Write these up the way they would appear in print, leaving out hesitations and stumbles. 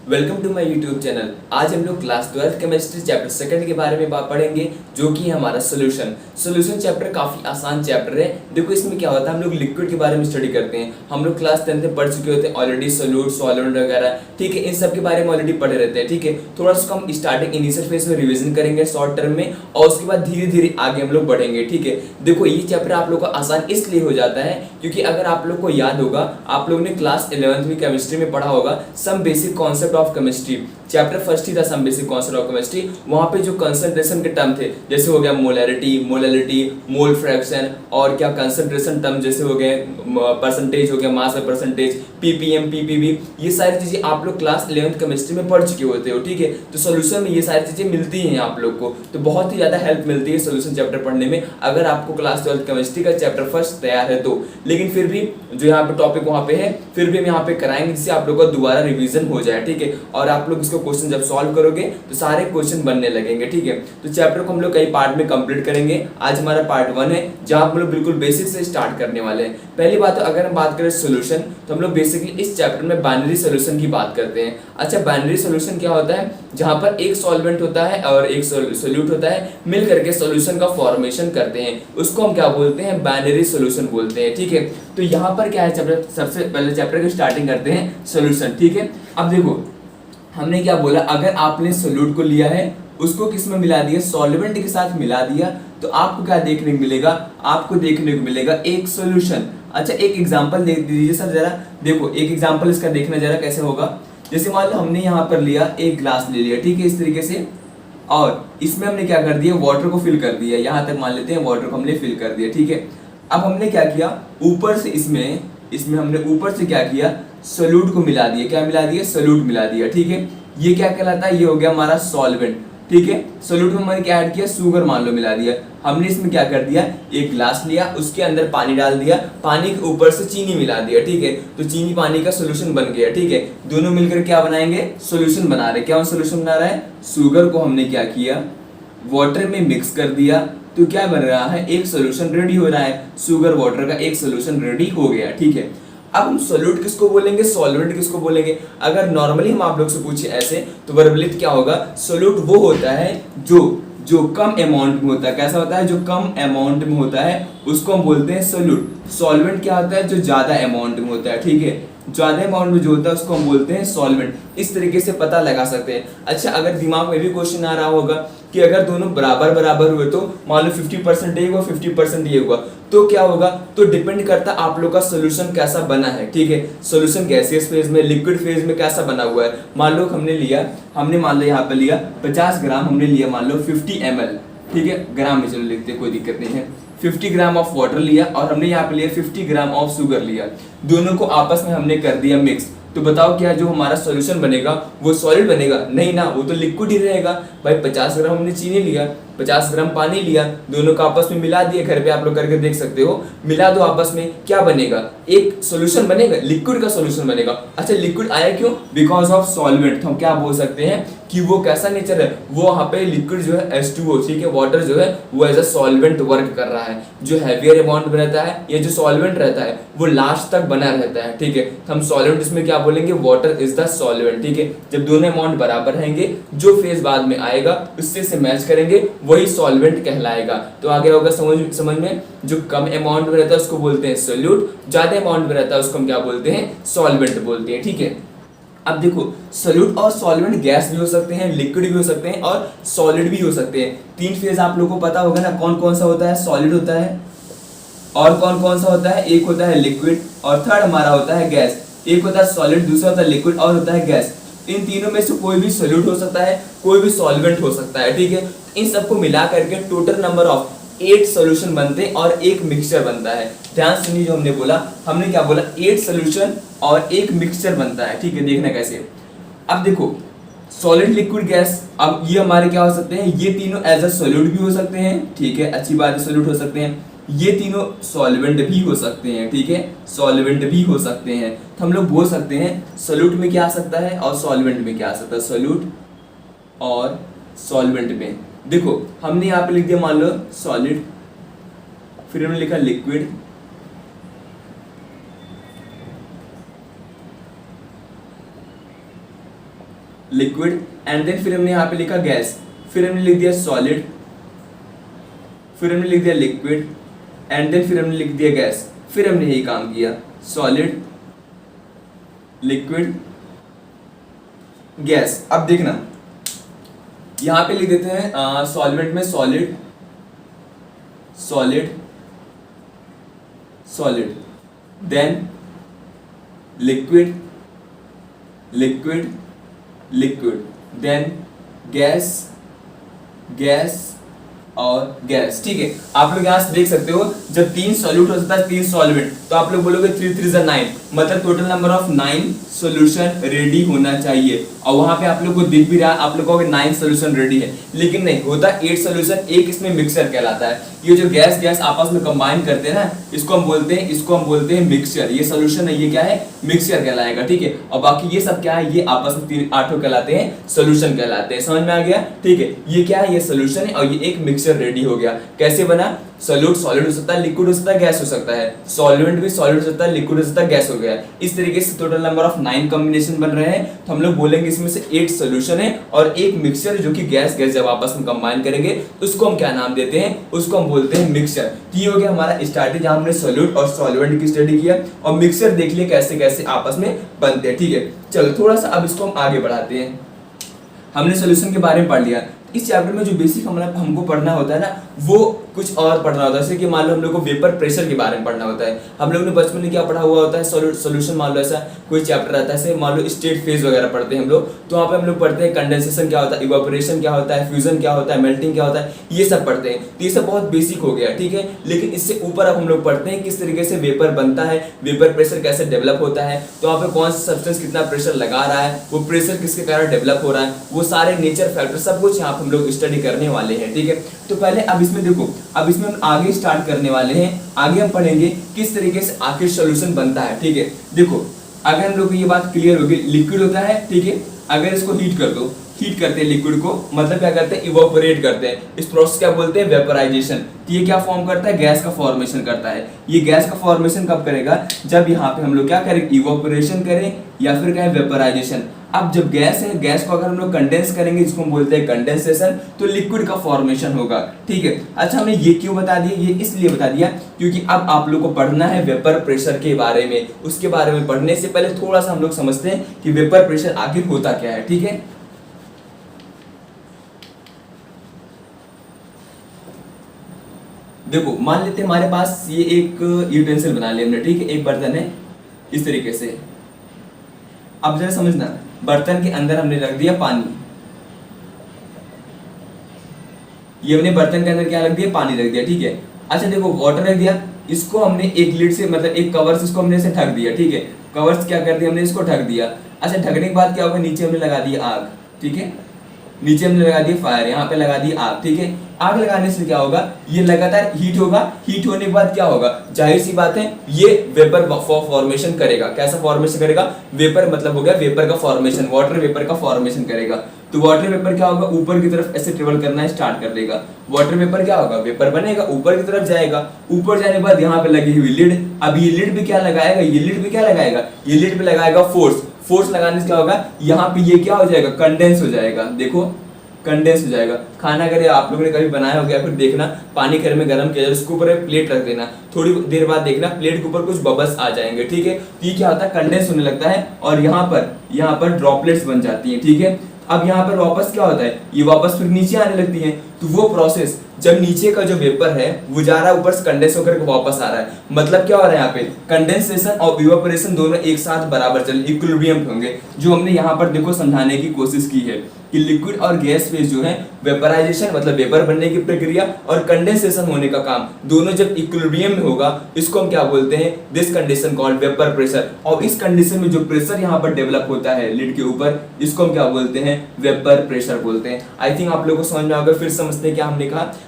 Welcome to my YouTube channel. आज हम लोग क्लास 12 केमिस्ट्री चैप्टर सेकंड के बारे में बात पढ़ेंगे, जो कि है हमारा सोल्यूशन चैप्टर। काफी आसान चैप्टर है। देखो इसमें क्या होता है, हम लोग लिक्विड के बारे में स्टडी करते हैं। हम लोग क्लास 10 में पढ़ चुके होते हैं ऑलरेडी, सोल्यूट सॉल्वेंट वगैरह, ठीक है। इन सब के बारे में ऑलरेडी पढ़े रहते हैं, ठीक है। थोड़ा सा हम स्टार्टिंग इनिशियल फेज में रिविजन करेंगे शॉर्ट टर्म में, और उसके बाद धीरे धीरे आगे हम लोग बढ़ेंगे, ठीक है। देखो ये चैप्टर आप लोग को आसान इसलिए हो जाता है क्योंकि अगर आप लोग को याद होगा, आप लोगों ने क्लास 11वीं में केमिस्ट्री में पढ़ा होगा some basic concept of chemistry. Chapter first ही था some basic concept of chemistry. वहां पे जो कंसंट्रेशन के टर्म थे, जैसे हो गया मोलैरिटी, मोल फ्रैक्शन, और क्या कंसंट्रेशन टर्म जैसे हो गए परसेंटेज हो गया, मास में परसेंटेज, पीपीएम, पीपीवी, ये सारी चीजें आप लोग क्लास 11th केमिस्ट्री में पढ़ चुके होते हो, ठीक है। तो सोल्यूशन में ये सारी चीजें मिलती हैं आप लोग को, तो बहुत ही ज्यादा हेल्प मिलती है सोल्यूशन चैप्टर पढ़ने में, अगर आपको क्लास 12th केमिस्ट्री का चैप्टर फर्स्ट तैयार है तो। लेकिन फिर भी जो यहाँ पे टॉपिक वहाँ पे है, फिर भी हम यहाँ पे कराएंगे जिससे आप लोग का दोबारा रिवीजन हो जाए, ठीक है। और आप लोग इसको क्वेश्चन जब सॉल्व करोगे तो सारे क्वेश्चन बनने लगेंगे, ठीक है। तो चैप्टर को हम लोग कई पार्ट में कंप्लीट करेंगे। आज हमारा पार्ट 1 है, जहां हम लोग बिल्कुल बेसिक से स्टार्ट करने वाले हैं। पहली बात तो अगर हम बात करें सोल्यूशन, तो हम लोग बेसिकली इस चैप्टर में बाइनरी सोल्यूशन की बात करते हैं। अच्छा, बाइनरी सोल्यूशन क्या होता है? जहां पर एक सॉल्वेंट होता है और एक सोल्यूट होता है, मिल करके सोल्यूशन का फॉर्मेशन करते हैं, उसको हम क्या बोलते हैं? बाइनरी सोल्यूशन बोलते हैं, ठीक है। तो यहाँ पर क्या है, चैप्टर सबसे पहले चैप्टर की स्टार्टिंग करते हैं सोल्यूशन, ठीक है। अब देखो हमने क्या बोला, अगर आपने सोल्यूट को लिया है, उसको किस में मिला दिया? सॉल्वेंट के साथ मिला दिया, तो आपको क्या देखने को मिलेगा? आपको देखने को मिलेगा एक सॉल्यूशन। अच्छा, एक एग्जांपल दे दीजिए सर जरा। देखो एक एग्जांपल इसका देखना जरा कैसे होगा। जैसे मान लो हमने यहाँ पर लिया, एक ग्लास ले लिया, ठीक है, इस तरीके से, और इसमें हमने क्या कर दिया? वाटर को फिल कर दिया। यहाँ तक मान लेते हैं वाटर को हमने फिल कर दिया, ठीक है। अब हमने क्या किया, ऊपर से इसमें हमने ऊपर से क्या किया? सोल्यूट को मिला दिया। क्या मिला दिया? सोल्यूट मिला दिया, ठीक है। ये क्या कहलाता है? ये हो गया हमारा सॉल्वेंट, ठीक है। सोल्यूट में हमने क्या ऐड किया? शुगर मान लो मिला दिया। हमने इसमें क्या कर दिया? एक ग्लास लिया, उसके अंदर पानी डाल दिया, पानी के ऊपर से चीनी मिला दिया, ठीक है। तो चीनी पानी का सोल्यूशन बन गया, ठीक है। दोनों मिलकर क्या बनाएंगे? सोल्यूशन बना रहे। क्या सोल्यूशन बना रहा है? शुगर को हमने क्या किया? वाटर में मिक्स कर दिया, तो क्या बन रहा है? एक सोल्यूशन रेडी हो रहा है। शुगर वाटर का एक सोल्यूशन रेडी हो गया, ठीक है। अब हम सोल्यूट किसको बोलेंगे? सॉल्वेंट किसको बोलेंगे? अगर नॉर्मली हम आप लोग से पूछे ऐसे, तो वर्बलित क्या होगा? सोल्यूट वो होता है जो कम अमाउंट में होता है। कैसा होता है? जो कम अमाउंट में होता है उसको हम बोलते हैं सोल्यूट। सॉल्वेंट क्या होता है? जो ज्यादा अमाउंट में होता है, ठीक है। ज्यादा अमाउंट में जो होता है उसको हम बोलते हैं सॉल्वेंट। इस तरीके से पता लगा सकते हैं। अच्छा, अगर दिमाग में भी क्वेश्चन आ रहा होगा कि अगर दोनों बराबर बराबर हुए, तो मान लो 50% ये हुआ, 50% ये हुआ, तो क्या होगा? तो डिपेंड करता आप लोग का सोल्यूशन कैसा बना है, ठीक है। सोल्यूशन गैसियस फेज में, लिक्विड फेज में कैसा बना हुआ है। मान लो हमने मान लो यहाँ पे लिया 50 ग्राम, हमने लिया मान लो 50 ml, ठीक है। ग्राम में चलो लिखते, कोई दिक्कत नहीं है। 50 ग्राम ऑफ वाटर लिया, और हमने यहाँ पे लिया 50 ग्राम ऑफ शुगर लिया। दोनों को आपस में हमने कर दिया मिक्स। तो बताओ क्या जो हमारा सॉल्यूशन बनेगा वो सॉलिड बनेगा? नहीं ना, वो तो लिक्विड ही रहेगा। भाई 50 ग्राम हमने चीनी लिया, 50 ग्राम पानी लिया, दोनों का आपस में मिला दिए। घर पे आप लोग करके देख सकते हो, मिला दो आपस में, क्या बनेगा? एक सॉल्यूशन बनेगा, लिक्विड का सॉल्यूशन बनेगा। अच्छा, लिक्विड आया क्यों? Because of solvent. तो हम क्या बोल सकते हैं कि वो कैसा नेचर है? वो वहाँ पे लिक्विड जो है H2O, ठीक है, वाटर जो है वो एज अ सॉल्वेंट वर्क कर रहा है। जो हैवियर अमाउंट में रहता है, या जो सॉल्वेंट रहता है, वो लास्ट तक बना रहता है, ठीक है। तो हम सॉल्वेंट इसमें क्या बोलेंगे? वाटर इज द सॉल्वेंट, ठीक है। जब दोनों अमाउंट बराबर रहेंगे, जो फेज बाद में आएगा उससे से मैच करेंगे, वही सॉल्वेंट कहलाएगा। तो आगे होगा समझ में, जो कम अमाउंट में रहता है उसको बोलते हैं सोल्यूट, ज्यादा अमाउंट में रहता है उसको हम क्या बोलते हैं? सॉल्वेंट बोलते हैं, ठीक है। अब देखो, सोल्यूट और सॉल्वेंट गैस भी हो सकते हैं, लिक्विड भी हो सकते हैं, और सॉलिड भी हो सकते हैं। 3 फेज आप लोगों को पता होगा ना, कौन कौन सा होता है? सॉलिड होता है, और कौन कौन सा होता है? एक होता है लिक्विड, और थर्ड हमारा होता है गैस। एक होता है सॉलिड, दूसरा होता है लिक्विड, और होता है गैस। इन तीनों में से कोई भी सोल्यूट हो सकता है, कोई भी सॉल्वेंट हो सकता है, ठीक है। इन सबको मिला करके टोटल नंबर ऑफ 8 सोल्यूशन बनते हैं और एक मिक्सचर बनता है। ध्यान सुनिए जो हमने बोला, हमने क्या बोला? 8 सोल्यूशन और एक मिक्सचर बनता है, ठीक है। देखना कैसे। अब देखो, सॉलिड, लिक्विड, गैस, अब ये हमारे क्या हो सकते हैं? ये तीनों एज अ सोल्यूट भी हो सकते हैं, ठीक है, अच्छी बात है, सोल्यूट हो सकते हैं। ये तीनों सॉल्वेंट भी हो सकते हैं, ठीक है, सॉल्वेंट भी हो सकते हैं। तो हम लोग बोल सकते हैं सोल्यूट में क्या आ सकता है और सॉल्वेंट में क्या आ सकता है? सोल्यूट और सॉल्वेंट में देखो हमने यहाँ पे लिख दिया मान लो सॉलिड, फिर हमने लिखा लिक्विड, लिक्विड, एंड देन फिर हमने यहाँ पे लिखा गैस, फिर हमने लिख दिया सॉलिड, फिर हमने लिख दिया लिक्विड, एंड देन फिर हमने लिख दिया गैस। फिर हमने यही काम किया, सॉलिड, लिक्विड, गैस। अब देखना यहां पे लिख देते हैं सॉल्वेंट में solid, solid, solid, then liquid, liquid, liquid, then gas, gas और गैस। ठीक है, आप लोग यहां से देख सकते हो जब 3 सॉल्यूट हो सकता है 3 सॉल्वेंट, तो आप लोग बोलोगे 3 3 9, मतलब total number of 9 solution ready होना चाहिए। और वहां पे आप लोग को दिख भी रहा है, आप लोगों को 9 सॉल्यूशन रेडी है, लेकिन नहीं होता 8 सॉल्यूशन, एक इसमें मिक्सचर कहलाता है। ये जो गैस गैस आपस में कंबाइन करते हैं ना, इसको हम बोलते हैं मिक्सचर। ये सॉल्यूशन है, ये क्या है, मिक्सचर कहलाएगा। ठीक है, और बाकी ये सब क्या है, ये आपस में 3 8 कहलाते हैं, सॉल्यूशन कहलाते हैं। समझ में आ गया? ठीक है, ये क्या है, ये सॉल्यूशन है और ये एक मिक्सचर रेडी हो गया। कैसे बना? सॉल्यूट सॉलिड हो सकता है, लिक्विड हो सकता है, गैस हो सकता है, सॉल्वेंट भी सॉलिड हो सकता है, लिक्विड हो सकता है, गैस हो गया। इस तरीके से टोटल नंबर ऑफ 9 कॉम्बिनेशन बन रहे हैं। तो हम लोग बोलेंगे इसमें से 8 सॉल्यूशन है और एक मिक्सचर जो कि गैस गैस जब आपस में कंबाइन करेंगे उसको हम क्या नाम देते हैं, उसको हम बोलते हैं मिक्सचर। तो ये हो गया हमारा स्टार्टिंग, जहां हमने सॉल्यूट और सॉल्वेंट की स्टडी किया और मिक्सचर देख लिया कैसे कैसे आपस में बनते हैं। ठीक है, चलो थोड़ा सा अब इसको हम आगे बढ़ाते हैं। हमने सॉल्यूशन के बारे में पढ़ लिया। इस चैप्टर में जो बेसिक हमको पढ़ना होता है ना, वो कुछ और पढ़ना होता है। जैसे कि मान लो हम लोग को वेपर प्रेशर के बारे में पढ़ना होता है। हम लोग ने बचपन में क्या पढ़ा हुआ होता है, सॉल्यूशन मान लो ऐसा कोई चैप्टर रहता है, मान लो स्टेट फेज वगैरह पढ़ते हैं हम लोग, तो वहाँ पे हम लोग पढ़ते हैं कंडेंसेशन क्या होता है, इवापोरेशन क्या होता है, फ्यूजन क्या होता है, मेल्टिंग क्या होता है, ये सब पढ़ते हैं। तो ये सब बहुत बेसिक हो गया, ठीक है। लेकिन इससे ऊपर अब हम लोग पढ़ते हैं किस तरीके से वेपर बनता है, वेपर प्रेशर कैसे डेवलप होता है, तो वहाँ पे कौन सा सब्सटेंस कितना प्रेशर लगा रहा है, वो प्रेशर किसके कारण डेवलप हो रहा है, वो सारे नेचर फैक्टर सब कुछ यहाँ पे हम लोग स्टडी करने वाले हैं। ठीक है, तो पहले अब इसमें देखो, अब इसमें हम आगे स्टार्ट करने वाले हैं। आगे हम पढ़ेंगे किस तरीके से आखिर सॉल्यूशन बनता है। ठीक है, देखो अगर हम लोग को ये बात क्लियर होगी, लिक्विड होता है, ठीक है, अगर इसको हीट कर दो, हीट करते हैं लिक्विड को, मतलब क्या करते हैं, इवोपोरेट करते हैं। इस प्रोसेस क्या बोलते हैं, वेपराइजेशन। तो ये क्या फॉर्म करता है, गैस का फॉर्मेशन करता है। ये गैस का फॉर्मेशन कब करेगा, जब यहाँ पे हम लोग क्या करें, इवोपोरेशन करें या फिर क्या है, वेपराइजेशन। अब जब गैस है, गैस को अगर हम लोग कंडेंस करेंगे, जिसको हम बोलते हैं कंडेंसेशन, तो लिक्विड का फॉर्मेशन होगा। ठीक है, अच्छा हमने ये क्यों बता दिया, ये इसलिए बता दिया क्योंकि अब आप लोग को पढ़ना है वेपर प्रेशर के बारे में। उसके बारे में पढ़ने से पहले थोड़ा सा हम लोग समझते हैं कि वेपर प्रेशर आखिर होता क्या है। ठीक है, देखो मान लेते हैं हमारे पास ये एक यूटेंसिल बना लिया हमने, ठीक है, एक बर्तन है इस तरीके से। अब जरा समझना, बर्तन के अंदर हमने रख दिया पानी, ये हमने बर्तन के अंदर क्या रख दिया, पानी रख दिया। ठीक है, अच्छा देखो वाटर रख दिया, इसको हमने एक लिड से मतलब एक कवर से इसको हमने इसे ढक दिया। ठीक है, कवर से क्या कर दिया हमने, इसको ढक दिया। अच्छा ढकने के बाद क्या होगा, नीचे हमने लगा दिया आग। ठीक है, नीचे हमने लगा दिया फायर, यहाँ पे लगा दी आग। ठीक है, आग लगाने से क्या होगा, ये लगातार हीट होगा। हीट होने के बाद क्या होगा, जाहिर सी बात है ये वेपर फॉर्मेशन करेगा। कैसा फॉर्मेशन करेगा, वेपर मतलब हो गया वेपर का फॉर्मेशन, वाटर वेपर का फॉर्मेशन करेगा। तो वाटर वेपर क्या होगा, ऊपर की तरफ ऐसे ट्रेवल करना स्टार्ट कर देगा। वाटर वेपर क्या होगा, वेपर बनेगा, ऊपर की तरफ जाएगा। ऊपर जाने के बाद यहाँ पे लगी हुई लिड, अब ये लिड भी क्या लगाएगा, ये लिड भी क्या लगाएगा, ये लिड भी लगाएगा फोर्स। फोर्स लगाने से क्या होगा, यहाँ पे ये क्या हो जाएगा, कंडेंस हो जाएगा। देखो कंडेंस हो जाएगा। खाना अगर आप लोगों ने कभी बनाया हो गया, फिर देखना पानी घर में गर्म किया जाए, उसके ऊपर एक प्लेट रख देना, थोड़ी देर बाद देखना प्लेट के ऊपर कुछ बबल्स आ जाएंगे। ठीक है, तो ये क्या होता है, कंडेंस होने लगता है और यहाँ पर ड्रॉपलेट्स बन जाती हैं। ठीक है, अब यहाँ पर वापस क्या होता है, ये वापस फिर नीचे आने लगती है। तो वो प्रोसेस जब नीचे का जो वेपर है वो जा रहा है ऊपर से कंडेंस होकर के वापस आ रहा है, मतलब क्या हो रहा है, यहाँ पे कंडेंसेशन और इवेपोरेशन दोनों एक साथ बराबर चल इक्विलिब्रियम होंगे। जो हमने यहाँ पर देखो समझाने की कोशिश की है कि लिक्विड और गैस फेज जो है, वेपराइजेशन मतलब वेपर बनने की प्रक्रिया और कंडेंसेशन होने का काम दोनों जब इक्विलिब्रियम में होगा, इसको हम क्या बोलते हैं, this condition called vapour pressure. और इस कंडीशन में जो प्रेशर यहाँ पर डेवलप होता है लिड के ऊपर, इसको हम क्या बोलते हैं, वेपर प्रेशर बोलते हैं। आई थिंक आप लोगों को समझ में आ गया, फिर समझ समझते हैं क्या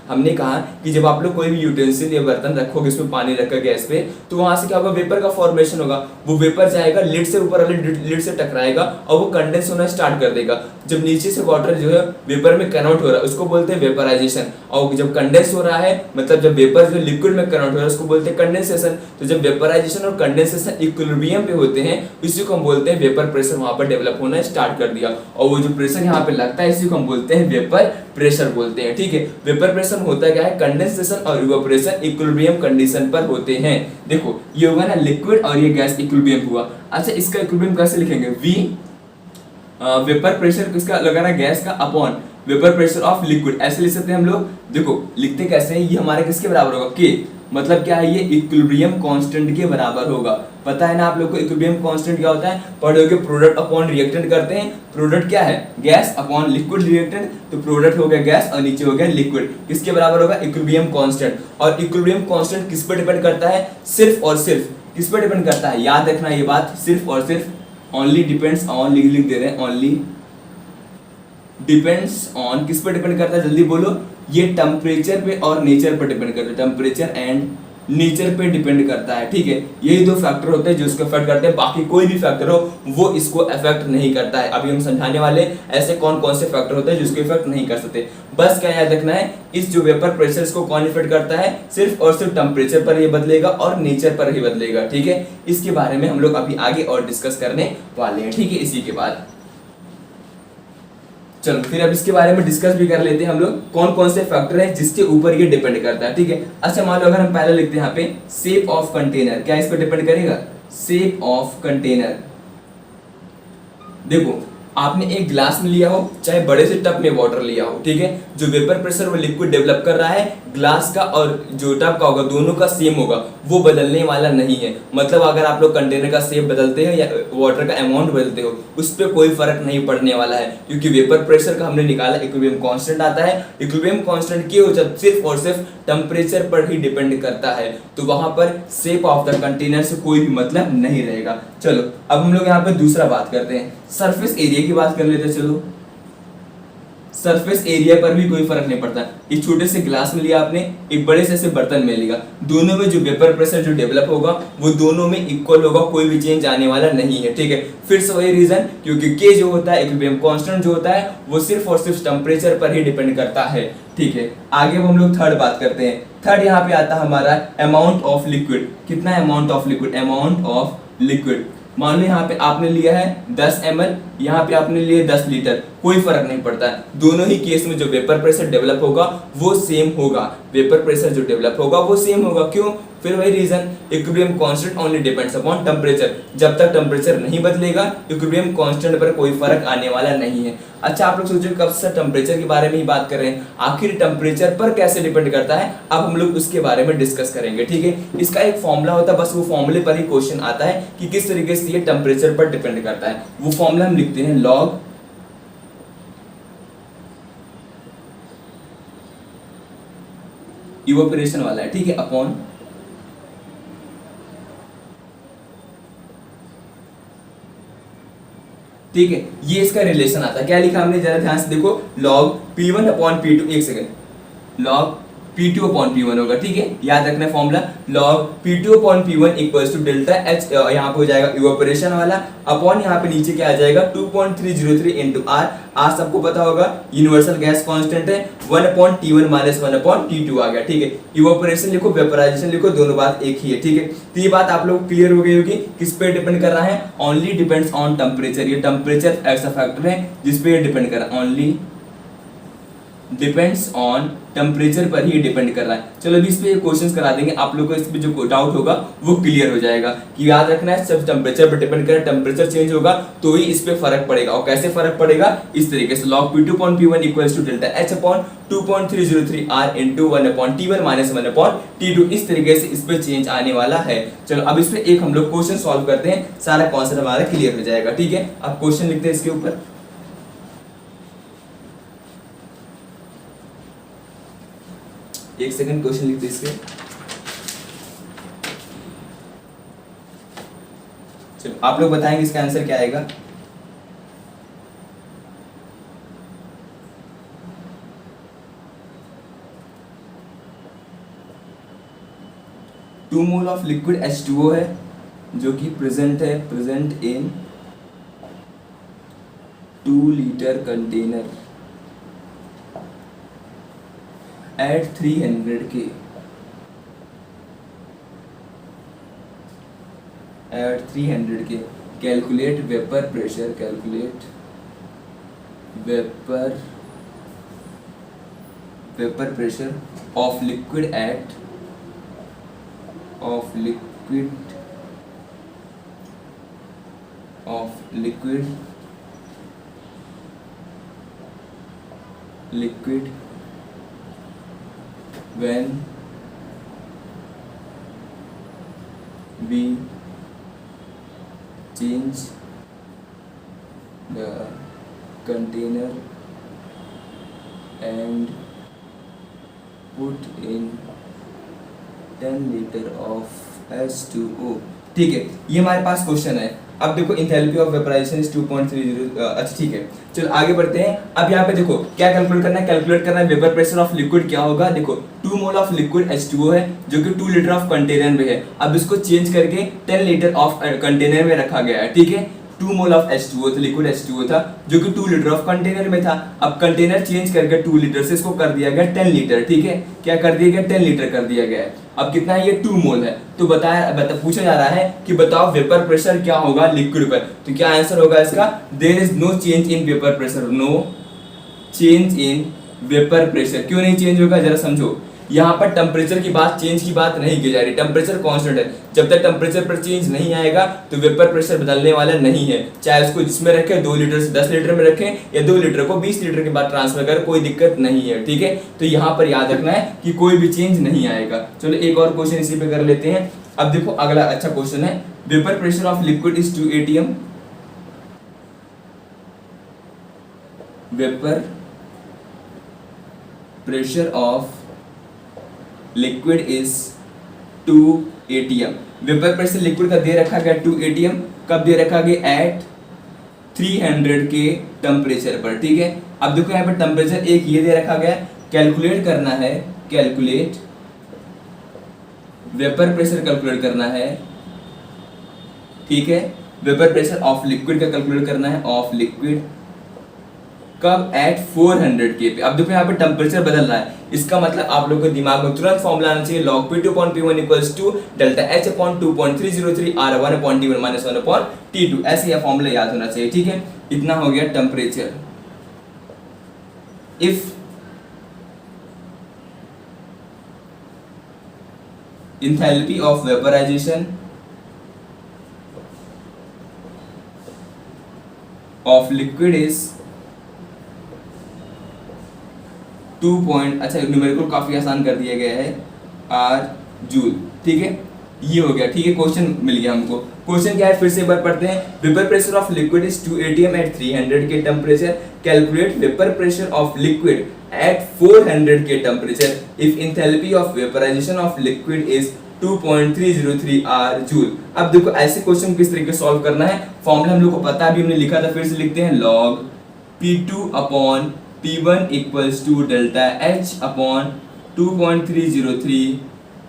हमने कहा कि जब आप लोग कोई भी यूटेंसिल या बर्तन रखोगे, इसमें पानी रखकर गैस पे, तो वहां से क्या होगा, वेपर का फॉर्मेशन होगा। वो वेपर जाएगा लिड से ऊपर वाले लिड से टकराएगा और वो कंडेंस होना स्टार्ट कर देगा। जब नीचे से वाटर जो है वेपर में कन्वर्ट हो रहा है उसको बोलते हैं वेपराइजेशन, और जब कंडेंस हो रहा है मतलब जब वेपर जो लिक्विड में कन्वर्ट हो रहा है उसको बोलते हैं कंडेंसेशन। तो जब वेपराइजेशन और कंडेंसेशन इक्विलिब्रियम पे होते हैं इसी को हम बोलते हैं वेपर प्रेशर वहां पर डेवलप होना स्टार्ट कर दिया, और वो जो प्रेशर यहाँ पे लगता है इसी को हम बोलते हैं वेपर प्रेशर बोलते हैं। ठीक है, वेपर प्रेशर होता क्या है, कंडेंसेशन और इवेपोरेशन इक्विलिब्रियम कंडीशन पर होते हैं। देखो ये होगा ना लिक्विड और ये गैस इक्विलिब्रियम हुआ। अच्छा इसका इक्विलिब्रियम कैसे लिखेंगे, वी वेपर प्रेशर किसका लगाना, गैस का, upon vapour pressure of liquid, ऐसे लिख सकते हैं हम लोग। देखो लिखते कैसे हैं, ये हमारे किसके बराबर होगा, के, मतलब क्या है, ये इक्विलिब्रियम कांस्टेंट के बराबर होगा। पता है ना आप लोग को इक्विलिब्रियम कांस्टेंट क्या होता है, पढ़ोगे प्रोडक्ट अपॉन रिएक्टेंट करते हैं। प्रोडक्ट क्या है, गैस अपॉन लिक्विड रिएक्टेंट, तो प्रोडक्ट हो गया गैस और नीचे हो गया लिक्विड, किसके बराबर होगा, इक्विलिब्रियम कांस्टेंट। और इक्विलिब्रियम कांस्टेंट किस पर डिपेंड करता है, सिर्फ और सिर्फ किस पर डिपेंड करता है, याद रखना ये बात, सिर्फ और सिर्फ, ओनली डिपेंड्स ऑन, लिख दे रहे हैं, ओनली डिपेंड्स ऑन, किस पर डिपेंड करता है, जल्दी बोलो, ये टेम्परेचर पे और नेचर पर डिपेंड करता है, टेम्परेचर एंड नेचर पे डिपेंड करता है। ठीक है, यही दो फैक्टर होते हैं जो इसको अफेक्ट करते हैं, बाकी कोई भी फैक्टर हो वो इसको अफेक्ट नहीं करता है। अभी हम समझाने वाले ऐसे कौन कौन से फैक्टर होते हैं जो इसको इफेक्ट नहीं कर सकते। बस क्या याद रखना है, इस जो वेपर प्रेशर को कौन इफेक्ट करता है, सिर्फ और सिर्फ टेम्परेचर पर ही बदलेगा और नेचर पर ही बदलेगा। ठीक है, इसके बारे में हम लोग अभी आगे और डिस्कस करने वाले हैं। ठीक है, इसी के बाद चलो फिर अब इसके बारे में डिस्कस भी कर लेते हैं हम लोग, कौन कौन से फैक्टर हैं जिसके ऊपर ये डिपेंड करता है। ठीक है, अच्छा मान लो अगर हम पहले लिखते हैं यहाँ पे शेप ऑफ कंटेनर, क्या इस पर डिपेंड करेगा, शेप ऑफ कंटेनर। देखो आपने एक ग्लास में लिया हो चाहे बड़े से टब में वाटर लिया हो, ठीक है, जो वेपर प्रेशर वो लिक्विड डेवलप कर रहा है ग्लास का और जो टब का होगा दोनों का सेम होगा, वो बदलने वाला नहीं है। मतलब अगर आप लोग कंटेनर का शेप बदलते हो या वाटर का अमाउंट बदलते हो उस पर कोई फर्क नहीं पड़ने वाला है, क्योंकि वेपर प्रेशर का हमने निकाला इक्विलिब्रियम कांस्टेंट आता है। इक्विलिब्रियम कांस्टेंट क्यों, जब सिर्फ और सिर्फ टेम्परेचर पर ही डिपेंड करता है, तो वहां पर शेप ऑफ द कंटेनर से कोई भी मतलब नहीं रहेगा। चलो अब हम लोग यहाँ पे दूसरा बात करते हैं, सरफेस एरिया की बात कर लेते हैं। चलो सरफेस एरिया पर भी कोई फर्क नहीं पड़ता। एक छोटे से ग्लास में लिया आपने, एक बड़े से बर्तन में लिया, दोनों में जो वेपर प्रेशर जो डेवलप होगा वो दोनों में इक्वल होगा, कोई भी चेंज आने वाला नहीं है। ठीक है, फिर से वही रीजन, क्योंकि के जो होता है इक्विलिब्रियम कांस्टेंट जो होता है वो सिर्फ और सिर्फ टेम्परेचर पर ही डिपेंड करता है। ठीक है, आगे अब हम लोग थर्ड बात करते हैं। थर्ड यहाँ पे आता है हमारा अमाउंट ऑफ लिक्विड। कितना amount of liquid, amount of liquid. मान लो यहाँ पे आपने लिया है 10 ml, यहाँ पे आपने लिए 10 लीटर, कोई फर्क नहीं पड़ता है। दोनों ही केस में जो वेपर प्रेशर डेवलप होगा वो सेम होगा, वेपर प्रेशर जो डेवलप होगा वो सेम होगा। क्यों, फिर वही reason, equilibrium constant only depends upon temperature. जब तक टेम्परेचर नहीं बदलेगा इक्विलिब्रियम कांस्टेंट पर कोई फर्क आने वाला नहीं है। अच्छा आप लोग सोचो कब से टेम्परेचर के बारे में ही बात कर रहे हैं, आखिर टेम्परेचर पर कैसे डिपेंड करता है, अब हम लोग उसके बारे में डिस्कस करेंगे। ठीक है, इसका एक फॉर्मूला होता है, बस वो फॉर्मूले पर ही क्वेश्चन आता है कि किस तरीके से ये टेम्परेचर पर डिपेंड करता है। वो फॉर्मूला हम लिखते हैं लॉग इवेपोरेशन वाला है, ठीक है, अपॉन ठीक है, ये इसका रिलेशन आता है। क्या लिखा हमने, जरा ध्यान से देखो, log P1 अपॉन P2, एक second, log P2 upon P1 होगा। ठीक है, याद रखना formula, log P2 upon P1 equals to delta H, यहाँ पे हो जाएगा इवेपोरेशन वाला, अपॉन यहाँ पे नीचे क्या आ जाएगा 2.303 इंटू आर। आज सबको पता होगा यूनिवर्सल गैस कांस्टेंट है, 1 upon T1 minus 1 upon T2 आ गया। ठीक है, इवेपोरेशन लिखो, वेपराइजेशन लिखो, दोनों बात एक ही है। ठीक है, तो ये बात आप लोग क्लियर हो गई होगी, किस पे डिपेंड कर रहा है, ओनली डिपेंड्स ऑन टेम्परेचर। ये टेम्परेचर ऐसा फैक्टर है जिसपे डिपेंड कर रहा है, ओनली डिपेंड्स ऑन टेम्परेचर पर ही डिपेंड कर रहा है। चलो अभी इस पे क्वेश्चंस करा देंगे, आप लोग को इस पे जो डाउट होगा वो क्लियर हो जाएगा कि याद रखना है सब टेम्परेचर पर डिपेंड करे, टेम्परेचर चेंज होगा तो ही इस पे फर्क पड़ेगा। और कैसे फर्क पड़ेगा, इस तरीके से log P2 upon P1 equals to delta H upon 2.303 R into 1 upon T1 minus 1 upon T2, इस तरीके से इस पे चेंज आने वाला है। चलो अब इस पे एक हम लोग क्वेश्चन सॉल्व करते हैं, सारा कॉन्सेप्ट हमारा क्लियर हो जाएगा। ठीक है, अब क्वेश्चन लिखते हैं इसके ऊपर, एक सेकंड, क्वेश्चन लिखते इसके। चलो आप लोग बताएंगे इसका आंसर क्या आएगा। 2 मोल ऑफ लिक्विड H2O है जो कि present in 2 litre container at 300 K at 300 K. Calculate vapor pressure. Calculate vapor pressure of liquid at liquid when we change the container and put in 10 liter of H2O। ठीक है, ये हमारे पास question है। अब देखो इंथैल्पी ऑफ वेपराइजेशन इज 2.30। अच्छा ठीक है, चलो आगे बढ़ते हैं। अब यहाँ पे देखो क्या कैलकुलेट करना है, कैलकुलेट करना है वेपर प्रेशर ऑफ लिक्विड क्या होगा। देखो 2 मोल ऑफ लिक्विड H2O है जो कि 2 लीटर ऑफ कंटेनर में है। अब इसको चेंज करके 10 लीटर ऑफ कंटेनर में रखा गया है। ठीक है, 2 मोल ऑफ H2O था, लिक्विड H2O था जो कि 2 लीटर ऑफ कंटेनर में था। अब कंटेनर चेंज करके 2 लीटर से इसको कर दिया गया 10 लीटर। ठीक है, क्या कर दिया गया, 10 लीटर कर दिया गया है। अब कितना है, ये 2 मोल है। तो पूछा जा रहा है कि बताओ वेपर प्रेशर क्या होगा लिक्विड पर। तो क्या आंसर होगा इसका, there is no change in vapour pressure. No change in vapour pressure. क्यों नहीं चेंज होगा, जरा समझो। यहाँ पर टेम्परेचर की बात, चेंज की बात नहीं की जा रही। टेम्परेचर कांस्टेंट है, जब तक टेम्परेचर पर चेंज नहीं आएगा तो वेपर प्रेशर बदलने वाला नहीं है। चाहे उसको जिसमें रखें 2 लीटर से 10 लीटर में रखें या 2 लीटर को 20 लीटर के बाद ट्रांसफर करें, कोई दिक्कत नहीं है। ठीक है, तो यहाँ पर याद रखना है कि कोई भी चेंज नहीं आएगा। चलो एक और क्वेश्चन इसी पे कर लेते हैं। अब देखो अगला अच्छा क्वेश्चन है, vapour pressure of liquid is 2 atm। Vapour pressure of liquid is 2 atm। Vapour pressure liquid का दे रखा गया 2 atm। कब दे रखा गया, एट 300 के टेम्परेचर पर। ठीक है, अब देखो यहाँ पर टेम्परेचर एक ये दे रखा गया, कैलकुलेट करना है, कैलकुलेट वेपर प्रेशर कैलकुलेट करना है। ठीक है, वेपर प्रेशर ऑफ लिक्विड का कैलकुलेट करना है, ऑफ लिक्विड कब, एट 400 K पे। अब देखो यहाँ पे टेम्परेचर बदल रहा है, इसका मतलब आप लोगों को दिमाग में तुरंत फॉर्मूला आना चाहिए, log P2/P1 equals to delta H upon 2.303 R1/T1 minus 1/T2। ऐसे यह फॉर्मूला याद होना चाहिए। ठीक है, इतना हो गया temperature. If enthalpy of vaporization of liquid is 2 अच्छा न्यूमेरिकल काफी आसान कर दिया गया है, आर जूल। ठीक है, ये हो गया। ठीक है, क्वेश्चन मिल गया हमको। क्वेश्चन क्या है, फिर से एक बार पढ़ते हैं। Vapour pressure of liquid is 2 atm at 300 K temperature. Calculate vapour pressure of liquid at 400 K temperature if enthalpy of vaporisation of liquid is 2.303 R joule. अब देखो ऐसे क्वेश्चन किस तरीके सॉल्व करना है, फॉर्मूला हम लोग को पता है, अभी हमने लिखा था, फिर से लिखते हैं। log P2/P1 equals to delta H upon 2.303